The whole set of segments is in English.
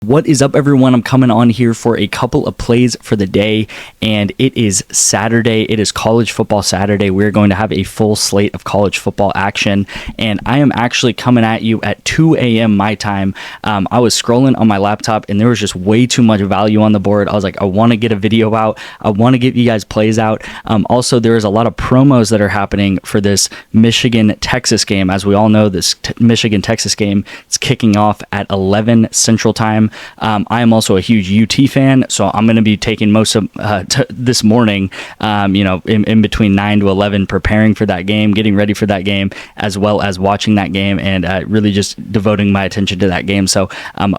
What is up, everyone? I'm coming on here for a couple of plays for the day, and it is Saturday. It is college football Saturday. We're going to have a full slate of college football action, and I am actually coming at you at 2 a.m. my time. I was scrolling on my laptop, and there was just way too much value on the board. I was like, I want to get a video out. I want to get you guys plays out. Also, there is a lot of promos that are happening for this Michigan-Texas game. As we all know, this Michigan-Texas game is kicking off at 11 Central Time. I am also a huge UT fan, so I'm going to be taking most of this morning, in between 9 to 11, preparing for that game, getting ready for that game, as well as watching that game, and really just devoting my attention to that game. So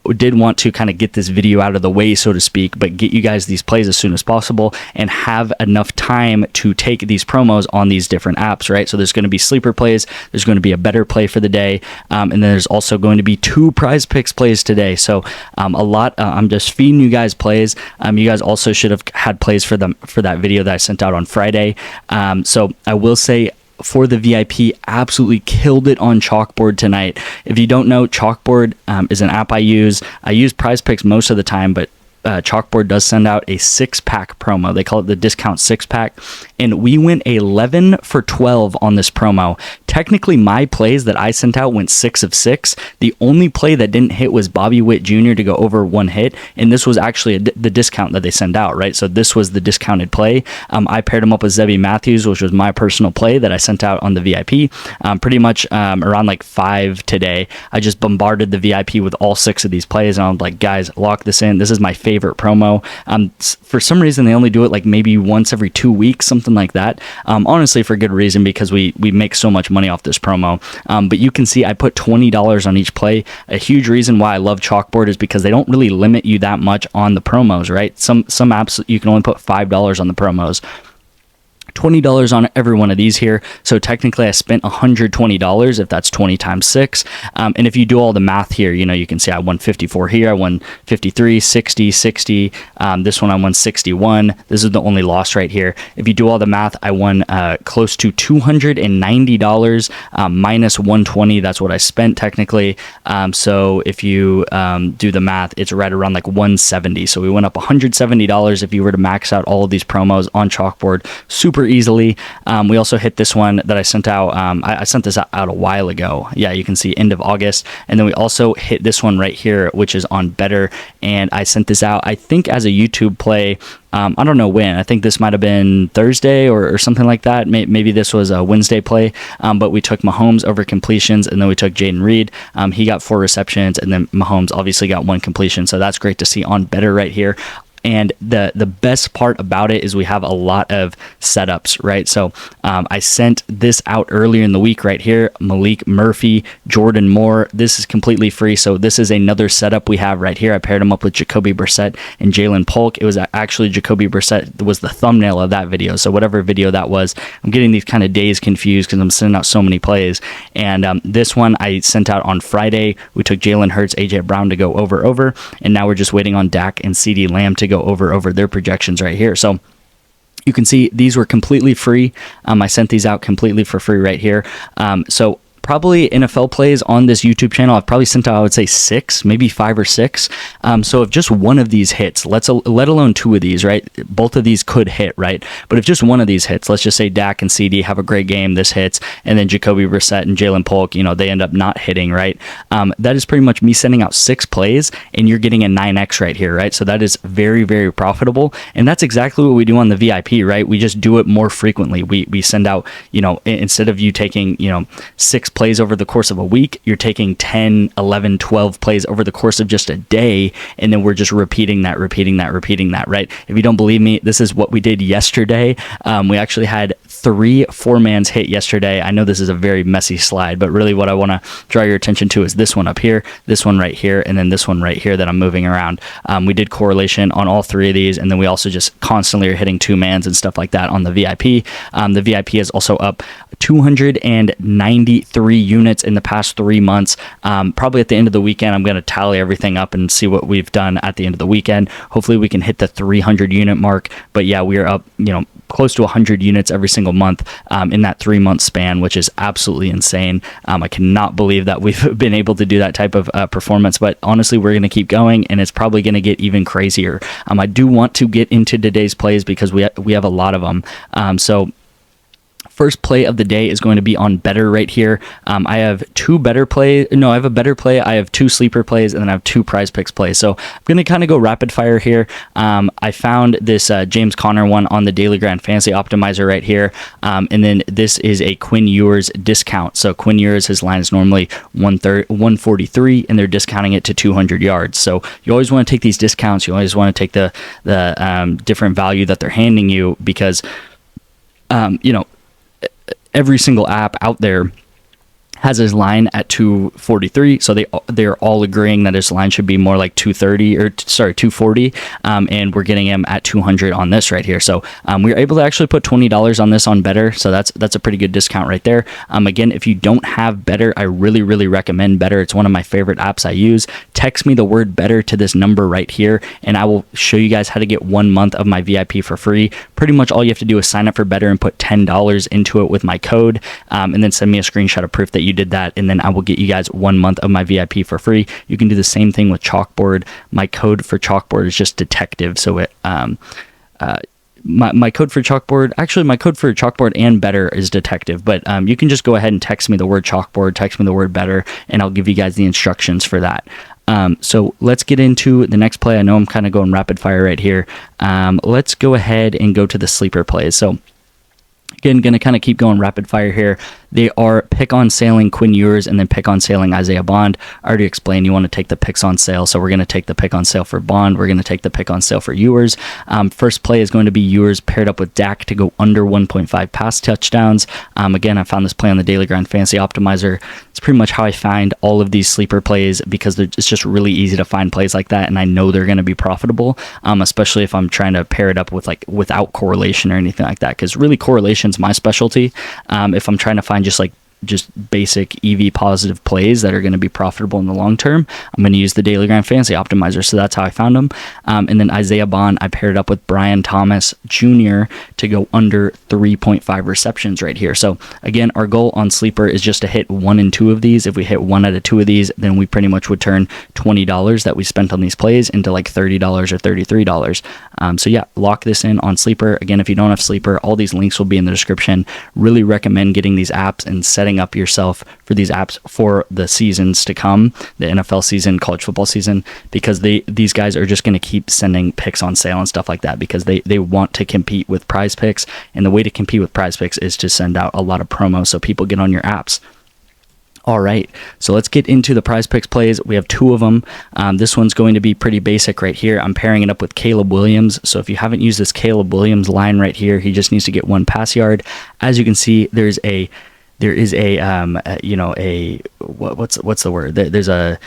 we did want to kind of get this video out of the way, so to speak, but get you guys these plays as soon as possible and have enough time to take these promos on these different apps, right? So there's going to be sleeper plays, there's going to be a better play for the day, and then there's also going to be 2 prize picks plays today. So I'm just feeding you guys plays. You guys also should have had plays for that video that I sent out on Friday. So I will say, for the VIP, absolutely killed it on Chalkboard tonight. If you don't know, Chalkboard is an app I use. I use PrizePicks most of the time, but Chalkboard does send out a 6-pack promo. They call it the discount 6-pack, and we went 11 for 12 on this promo. Technically, my plays that I sent out went 6 of 6. The only play that didn't hit was Bobby Witt Jr. to go over 1 hit, and this was actually the discount that they send out, right? So this was the discounted play. I paired him up with Zebby Matthews, which was my personal play that I sent out on the VIP. Pretty much around like 5 today, I just bombarded the VIP with all 6 of these plays, and I'm like, guys, lock this in. This is my favorite promo. For some reason, they only do it like maybe once every 2 weeks, something like that. Honestly, for good reason, because we make so much money off this promo. But you can see I put $20 on each play. A huge reason why I love Chalkboard is because they don't really limit you that much on the promos, right? Some apps you can only put $5 on the promos. $20 on every one of these here. So technically I spent $120 if that's 20 times 6. And if you do all the math here, you can see I won 54 here. I won 53, 60, 60. This one I won 61. This is the only loss right here. If you do all the math, I won close to $290 minus 120. That's what I spent technically. So if you do the math, it's right around like 170. So we went up $170 if you were to max out all of these promos on Chalkboard. Super easily. We also hit this one that I sent out. I sent this out a while ago. Yeah, you can see end of August. And then we also hit this one right here, which is on Better. And I sent this out, I think, as a YouTube play. I don't know when. I think this might have been Thursday or something like that. Maybe this was a Wednesday play. But we took Mahomes over completions, and then we took Jaden Reed. He got 4 receptions, and then Mahomes obviously got 1 completion. So that's great to see on Better right here. And the best part about it is we have a lot of setups, right? So I sent this out earlier in the week right here. Malik Murphy, Jordan Moore. This is completely free. So this is another setup we have right here. I paired him up with Jacoby Brissett and Jalen Polk. It was actually Jacoby Brissett was the thumbnail of that video. So whatever video that was, I'm getting these kind of days confused because I'm sending out so many plays. And this one I sent out on Friday. We took Jalen Hurts, AJ Brown to go over. And now we're just waiting on Dak and CeeDee Lamb to go over their projections right here. So you can see these were completely free. I sent these out completely for free right here. So probably NFL plays on this YouTube channel, I've probably sent out, I would say 6, maybe 5 or 6. So if just one of these hits, let alone 2 of these, right? Both of these could hit, right? But if just one of these hits, let's just say Dak and CD have a great game, this hits, and then Jacoby Brissett and Jalen Polk, they end up not hitting, right? That is pretty much me sending out 6 plays, and you're getting a 9x right here, right? So that is very, very profitable, and that's exactly what we do on the VIP, right? We just do it more frequently. We send out, instead of you taking, 6 plays over the course of a week, you're taking 10, 11, 12 plays over the course of just a day, and then we're just repeating that, right? If you don't believe me, this is what we did yesterday. We actually had 3 4-mans hit yesterday. I know this is a very messy slide, but really what I want to draw your attention to is this one up here, this one right here, and then this one right here that I'm moving around. We did correlation on all 3 of these, and then we also just constantly are hitting 2-mans and stuff like that on the VIP. The VIP is also up 293 units in the past 3 months. Probably at the end of the weekend, I'm going to tally everything up and see what we've done at the end of the weekend. Hopefully we can hit the 300 unit mark. But yeah, we are up, close to 100 units every single month in that 3-month span, which is absolutely insane. I cannot believe that we've been able to do that type of performance, but honestly, we're going to keep going, and it's probably going to get even crazier. I do want to get into today's plays because we have a lot of them. So first play of the day is going to be on better right here. I have two better play. No, I have a better play. I have two sleeper plays, and then I have two prize picks plays. So I'm going to kind of go rapid fire here. I found this James Conner one on the Daily Grand Fantasy Optimizer right here. And then this is a Quinn Ewers discount. So Quinn Ewers, his line is normally 143, and they're discounting it to 200 yards. So you always want to take these discounts. You always want to take the different value that they're handing you because, every single app out there has his line at 243, so they're all agreeing that his line should be more like 240, and we're getting him at 200 on this right here. So we were able to actually put $20 on this on Better, so that's a pretty good discount right there. Again, if you don't have Better, I really recommend Better. It's one of my favorite apps I use. Text me the word Better to this number right here, and I will show you guys how to get 1 month of my VIP for free. Pretty much all you have to do is sign up for Better and put $10 into it with my code, and then send me a screenshot of proof that you did that, and then I will get you guys 1 month of my VIP for free. You can do the same thing with Chalkboard. My code for Chalkboard is just detective, so it my code for Chalkboard, actually my code for Chalkboard and Better is detective, but you can just go ahead and text me the word Chalkboard, text me the word Better, and I'll give you guys the instructions for that. So let's get into the next play. I know I'm kind of going rapid fire right here. Let's go ahead and go to the sleeper plays. So again, going to kind of keep going rapid fire here. They are pick on sailing Quinn Ewers and then pick on sailing Isaiah Bond. I already explained you want to take the picks on sale, so we're going to take the pick on sale for Bond. We're going to take the pick on sale for Ewers. First play is going to be Ewers paired up with Dak to go under 1.5 pass touchdowns. Again, I found this play on the Daily Grind Fantasy Optimizer. It's pretty much how I find all of these sleeper plays because it's just really easy to find plays like that, and I know they're going to be profitable, especially if I'm trying to pair it up with without correlation or anything like that, because really correlation's my specialty. If I'm trying to find just basic EV positive plays that are going to be profitable in the long term, I'm going to use the Daily Grind Fantasy Optimizer. So that's how I found them. And then Isaiah Bond, I paired up with Brian Thomas Jr. to go under 3.5 receptions right here. So again, our goal on Sleeper is just to hit 1 and 2 of these. If we hit 1 out of 2 of these, then we pretty much would turn $20 that we spent on these plays into like $30 or $33. So yeah, lock this in on Sleeper. Again, if you don't have Sleeper, all these links will be in the description. Really recommend getting these apps and setting up yourself for these apps for the seasons to come, the NFL season, college football season, because these guys are just going to keep sending picks on sale and stuff like that because they want to compete with PrizePicks, and the way to compete with PrizePicks is to send out a lot of promos so people get on your apps. All right, so let's get into the PrizePicks plays. We have 2 of them. This one's going to be pretty basic right here. I'm pairing it up with Caleb Williams. So if you haven't used this Caleb Williams line right here, he just needs to get 1 pass yard. As you can see, there is a what's the word? There's a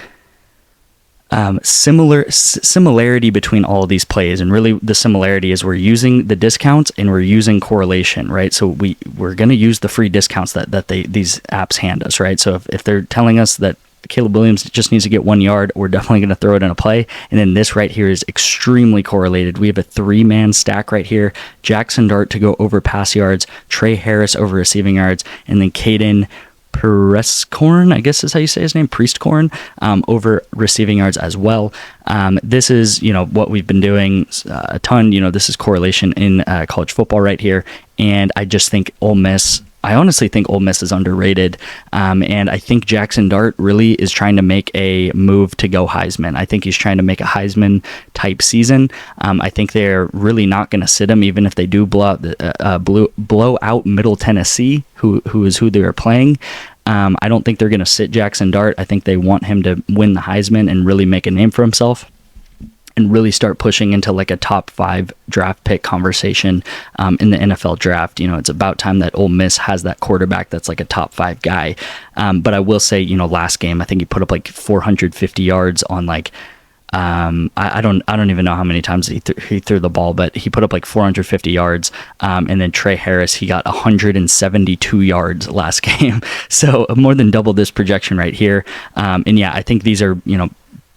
similarity between all of these plays, and really the similarity is we're using the discounts and we're using correlation, right? So we're going to use the free discounts that these apps hand us, right? So if they're telling us that Caleb Williams just needs to get 1 yard, we're definitely going to throw it in a play. And then this right here is extremely correlated. We have a 3-man stack right here. Jackson Dart to go over pass yards, Trey Harris over receiving yards, and then Caden Priestcorn, I guess is how you say his name, Priestcorn, over receiving yards as well. This is, what we've been doing a ton. This is correlation in college football right here. And I just think I honestly think Ole Miss is underrated, and I think Jackson Dart really is trying to make a move to go Heisman. I think he's trying to make a Heisman-type season. I think they're really not going to sit him, even if they do blow out Middle Tennessee, who is who they are playing. I don't think they're going to sit Jackson Dart. I think they want him to win the Heisman and really make a name for himself, and really start pushing into like a top 5 draft pick conversation in the NFL draft. It's about time that Ole Miss has that quarterback that's like a top 5 guy. But I will say, last game, I think he put up like 450 yards on like, I don't even know how many times he threw the ball, but he put up like 450 yards. And then Trey Harris, he got 172 yards last game. So more than double this projection right here. And yeah, I think these are,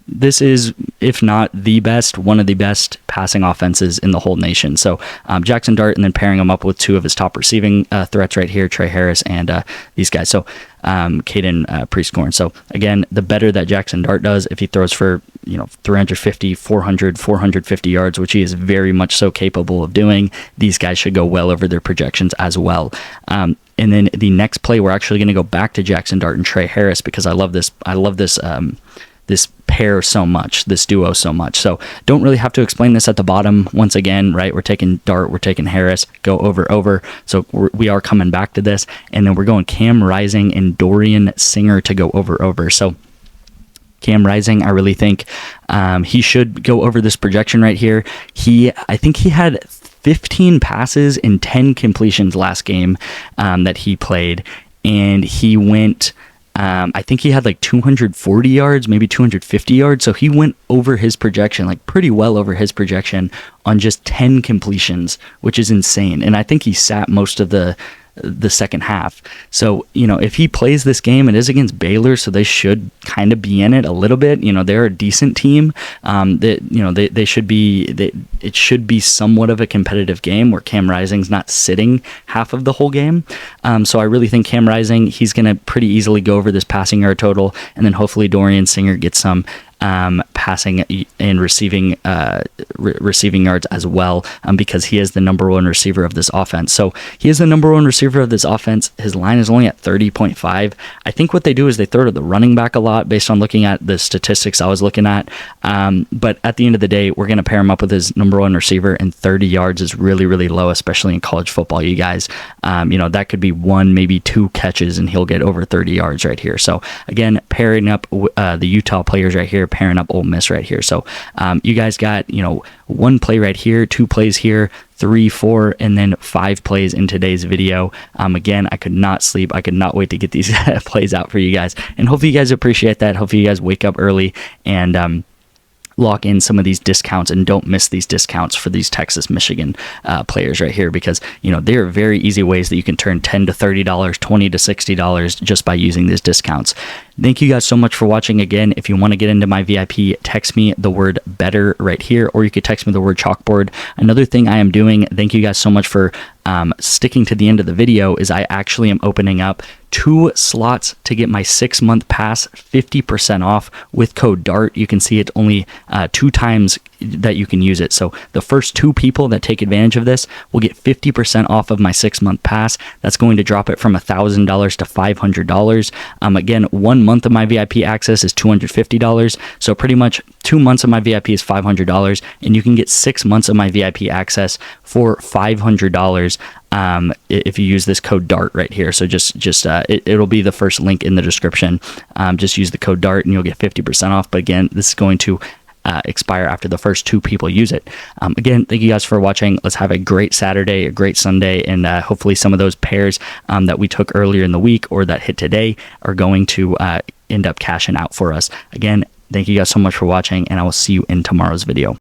this is, if not the best, one of the best passing offenses in the whole nation. So Jackson Dart, and then pairing him up with two of his top receiving threats right here, Trey Harris and these guys. So Caden Prieskorn. So again, the better that Jackson Dart does, if he throws for 350, 400, 450 yards, which he is very much so capable of doing, these guys should go well over their projections as well. And then the next play, we're actually going to go back to Jackson Dart and Trey Harris, because I love this. This pair so much, this duo so much. So don't really have to explain this at the bottom. Once again, right, we're taking Dart, we're taking Harris, go over. So we are coming back to this. And then we're going Cam Rising and Dorian Singer to go over. So Cam Rising, I really think he should go over this projection right here. I think he had 15 passes and 10 completions last game that he played. And he went... I think he had like 240 yards, maybe 250 yards. So he went over his projection, like pretty well over his projection on just 10 completions, which is insane. And I think he sat most of the second half. So, if he plays this game, it is against Baylor, so they should kind of be in it a little bit. They're a decent team. They should be, it should be somewhat of a competitive game where Cam Rising's not sitting half of the whole game. So I really think Cam Rising, he's going to pretty easily go over this passing yard total, and then hopefully Dorian Singer gets some passing and receiving yards as well, because he is the number one receiver of this offense. So he is the number one receiver of this offense. His line is only at 30.5. I think what they do is they throw to the running back a lot based on looking at the statistics I was looking at. But at the end of the day, we're going to pair him up with his number one receiver, and 30 yards is really, really low, especially in college football, you guys. That could be one, maybe two catches, and he'll get over 30 yards right here. So again, pairing up the Utah players right here, pairing up Ole Miss right here. So you guys got, one play right here, two plays here, 3, 4, and then 5 plays in today's video. Again, I could not sleep. I could not wait to get these plays out for you guys. And hopefully you guys appreciate that. Hopefully you guys wake up early and lock in some of these discounts, and don't miss these discounts for these Texas Michigan players right here, because there are very easy ways that you can turn $10 to $30, $20 to $60 just by using these discounts. Thank you guys so much for watching. Again, if you want to get into my VIP, text me the word better right here, or you could text me the word chalkboard. Another thing I am doing, thank you guys so much for sticking to the end of the video, is I actually am opening up 2 slots to get my 6-month pass 50% off with code DART. You can see it's only 2 times that you can use it. So the first 2 people that take advantage of this will get 50% off of my 6-month pass. That's going to drop it from $1,000 to $500. Again, 1 month of my VIP access is $250. So pretty much 2 months of my VIP is $500, and you can get 6 months of my VIP access for $500 if you use this code DART right here. So it'll be the first link in the description. Just use the code DART and you'll get 50% off. But again, this is going to expire after the first 2 people use it. Again, thank you guys for watching. Let's have a great Saturday, a great Sunday, and hopefully some of those pairs that we took earlier in the week or that hit today are going to end up cashing out for us. Again, thank you guys so much for watching, and I will see you in tomorrow's video.